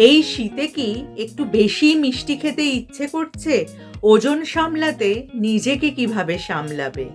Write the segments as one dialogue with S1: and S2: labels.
S1: এই শীতে কি একটু বেশি মিষ্টি খেতে ইচ্ছে করছে? ওজন সামলাতে নিজেকে কিভাবে সামলাবে?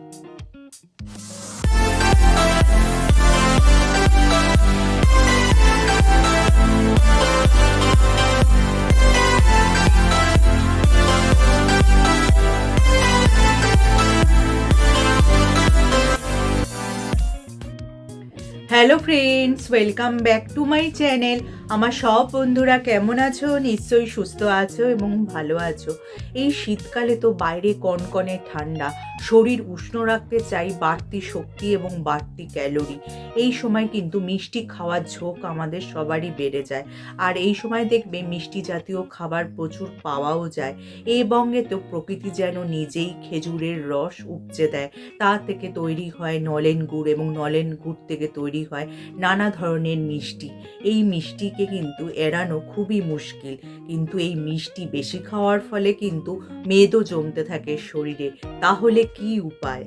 S1: Hello friends, welcome back to my channel. আমার সব বন্ধুরা কেমন আছো? নিশ্চয়ই সুস্থ আছো এবং ভালো আছো। এই শীতকালে তো বাইরে কনকনে ঠান্ডা, শরীর উষ্ণ রাখতে চাই বাড়তি শক্তি এবং বাড়তি ক্যালোরি। এই সময় কিন্তু মিষ্টি খাওয়ার ঝোঁক আমাদের সবারই বেড়ে যায়। আর এই সময় দেখবে মিষ্টি জাতীয় খাবার প্রচুর পাওয়াও যায়। এই বঙ্গে তো প্রকৃতি যেন নিজেই খেজুরের রস উপচে দেয়। তা থেকে তৈরি হয় নলেন গুড় এবং নলেন গুড় থেকে তৈরি হয় নানা ধরনের মিষ্টি। এই মিষ্টিকে কিন্তু এড়ানো খুবই মুশকিল, কিন্তু এই মিষ্টি বেশি খাওয়ার ফলে কিন্তু মেদও জমতে থাকে শরীরে। তাহলে কি উপায়?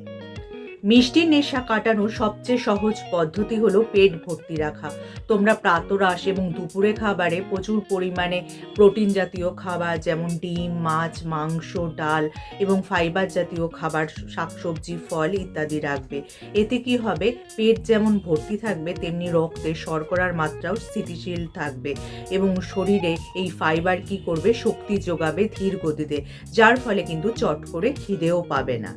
S1: মিষ্টির নেশা কাটানোর সবচেয়ে সহজ পদ্ধতি হলো পেট ভর্তি রাখা। তোমরা প্রাতরাশ এবং দুপুরে খাবারে প্রচুর পরিমাণে প্রোটিন জাতীয় খাবার যেমন ডিম, মাছ, মাংস, ডাল এবং ফাইবার জাতীয় খাবার, শাকসবজি, ফল ইত্যাদি রাখবে। এতে কি হবে, পেট যেমন ভর্তি থাকবে তেমনি রক্তে শর্করার মাত্রাও স্থিতিশীল থাকবে এবং শরীরে এই ফাইবার কি করবে, শক্তি যোগাবে ধীর গতিতে, যার ফলে কিন্তু চট করে খিদেও পাবে না।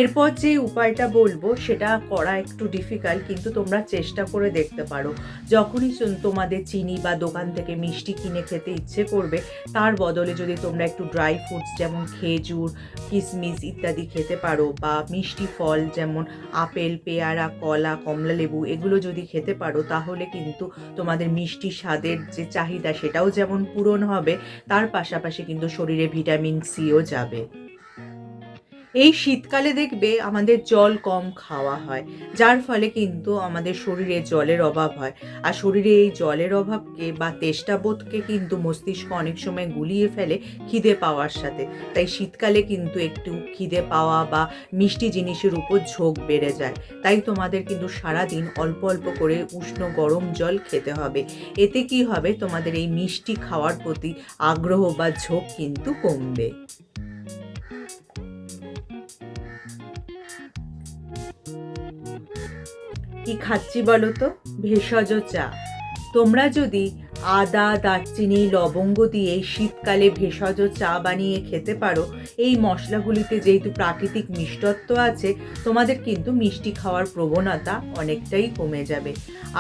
S1: এরপর যে উপায়টা বলবো সেটা করা একটু ডিফিকাল্ট, কিন্তু তোমরা চেষ্টা করে দেখতে পারো। যখনই তোমাদের চিনি বা দোকান থেকে মিষ্টি কিনে খেতে ইচ্ছে করবে, তার বদলে যদি তোমরা একটু ড্রাই ফ্রুটস যেমন খেজুর, কিশমিশ ইত্যাদি খেতে পারো, বা মিষ্টি ফল যেমন আপেল, পেয়ারা, কলা, কমলালেবু এগুলো যদি খেতে পারো, তাহলে কিন্তু তোমাদের মিষ্টি স্বাদের যে চাহিদা সেটাও যেমন পূরণ হবে, তার পাশাপাশি কিন্তু শরীরে ভিটামিন সিও যাবে। এই শীতকালে দেখবে আমাদের জল কম খাওয়া হয়, যার ফলে কিন্তু আমাদের শরীরে জলের অভাব হয়। আর শরীরে এই জলের অভাবকে বা তেষ্টাবোধকে কিন্তু মস্তিষ্ক অনেক সময় গুলিয়ে ফেলে খিদে পাওয়ার সাথে। তাই শীতকালে কিন্তু একটু খিদে পাওয়া বা মিষ্টি জিনিসের উপর ঝোঁক বেড়ে যায়। তাই তোমাদের কিন্তু সারাদিন অল্প অল্প করে উষ্ণ গরম জল খেতে হবে। এতে কি হবে, তোমাদের এই মিষ্টি খাওয়ার প্রতি আগ্রহ বা ঝোঁক কিন্তু কমবে। কি খাচ্ছি বলো তো? ভেষজ চা। তোমরা যদি আদা, দারচিনি, লবঙ্গ দিয়ে শীতকালে ভেষজ চা বানিয়ে খেতে পারো, এই মশলাগুলিতে যেহেতু প্রাকৃতিক মিষ্টত্ব আছে, তোমাদের কিন্তু মিষ্টি খাওয়ার প্রবণতা অনেকটাই কমে যাবে।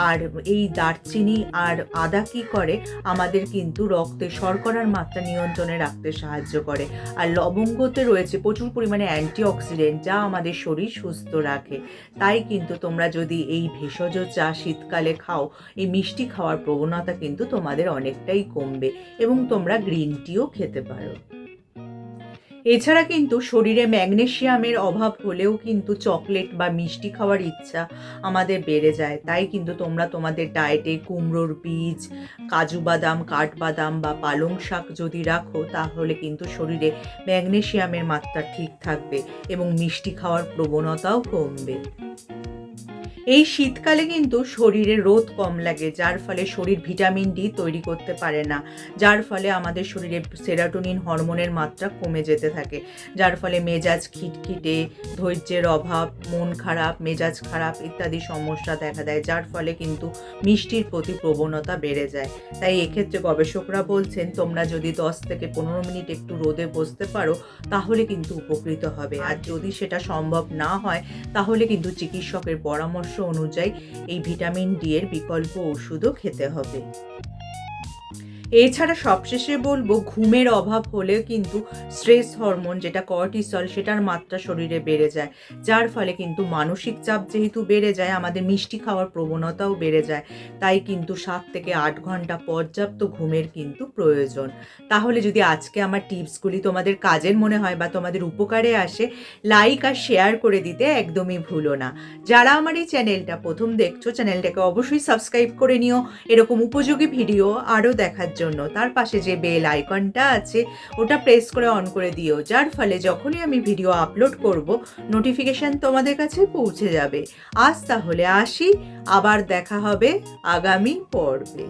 S1: আর এই দারচিনি আর আদা কি করে, আমাদের কিন্তু রক্তে শর্করার মাত্রা নিয়ন্ত্রণে রাখতে সাহায্য করে। আর লবঙ্গতে রয়েছে প্রচুর পরিমাণে অ্যান্টিঅক্সিডেন্ট, যা আমাদের শরীর সুস্থ রাখে। তাই কিন্তু তোমরা যদি এই ভেষজ চা শীতকালে খাও, এই মিষ্টি খাওয়ার প্রবণতা কিন্তু তোমাদের অনেকটাই কমবে এবং তোমরা গ্রিন টিও খেতে পারো। এছাড়া কিন্তু শরীরে ম্যাগনেসিয়ামের অভাব হলেও কিন্তু চকলেট বা মিষ্টি খাওয়ার ইচ্ছা আমাদের বেড়ে যায়। তাই কিন্তু তোমরা তোমাদের ডায়েটে কুমড়োর বীজ, কাজু বাদাম, কাঠবাদাম বা পালং শাক যদি রাখো, তাহলে কিন্তু শরীরে ম্যাগনেসিয়ামের মাত্রা ঠিক থাকবে এবং মিষ্টি খাওয়ার প্রবণতাও কমবে। এই শীতকালে কিন্তু শরীরে রোদ কম লাগে, যার ফলে শরীর ভিটামিন ডি তৈরি করতে পারে না, যার ফলে আমাদের শরীরে সেরাটোনিন হরমোনের মাত্রা কমে যেতে থাকে, যার ফলে মেজাজ খিটখিটে, ধৈর্যের অভাব, মন খারাপ, মেজাজ খারাপ ইত্যাদি সমস্যা দেখা দেয়, যার ফলে কিন্তু মিষ্টির প্রতি প্রবণতা বেড়ে যায়। তাই এক্ষেত্রে গবেষকরা বলছেন, তোমরা যদি 10 থেকে 15 মিনিট একটু রোদে বসতে পারো, তাহলে কিন্তু উপকৃত হবে। আর যদি সেটা সম্ভব না হয়, তাহলে কিন্তু চিকিৎসকের পরামর্শ অনুযায়ী এই ভিটামিন ডি এর বিকল্প ওষুধও খেতে হবে। এছাড়া সবশেষে বলবো, ঘুমের অভাব হলেও কিন্তু স্ট্রেস হরমোন যেটা কর্টিসল, সেটার মাত্রা শরীরে বেড়ে যায়, যার ফলে কিন্তু মানসিক চাপ যেহেতু বেড়ে যায়, আমাদের মিষ্টি খাওয়ার প্রবণতাও বেড়ে যায়। তাই কিন্তু 7 থেকে 8 ঘন্টা পর্যাপ্ত ঘুমের কিন্তু প্রয়োজন। তাহলে যদি আজকে আমার টিপসগুলি তোমাদের কাজের মনে হয় বা তোমাদের উপকারে আসে, লাইক আর শেয়ার করে দিতে একদমই ভুলো না। যারা আমার এই চ্যানেলটা প্রথম দেখছো, চ্যানেলটাকে অবশ্যই সাবস্ক্রাইব করে নিও এরকম উপযোগী ভিডিও আরও দেখার জন্য তার পাশে যে বেল আইকনটা আছে ওটা প্রেস করে অন করে দিও, যার ফলে যখনই আমি ভিডিও আপলোড করব নোটিফিকেশান তোমাদের কাছে পৌঁছে যাবে। আজ তাহলে আসি, আবার দেখা হবে আগামী পর্বে।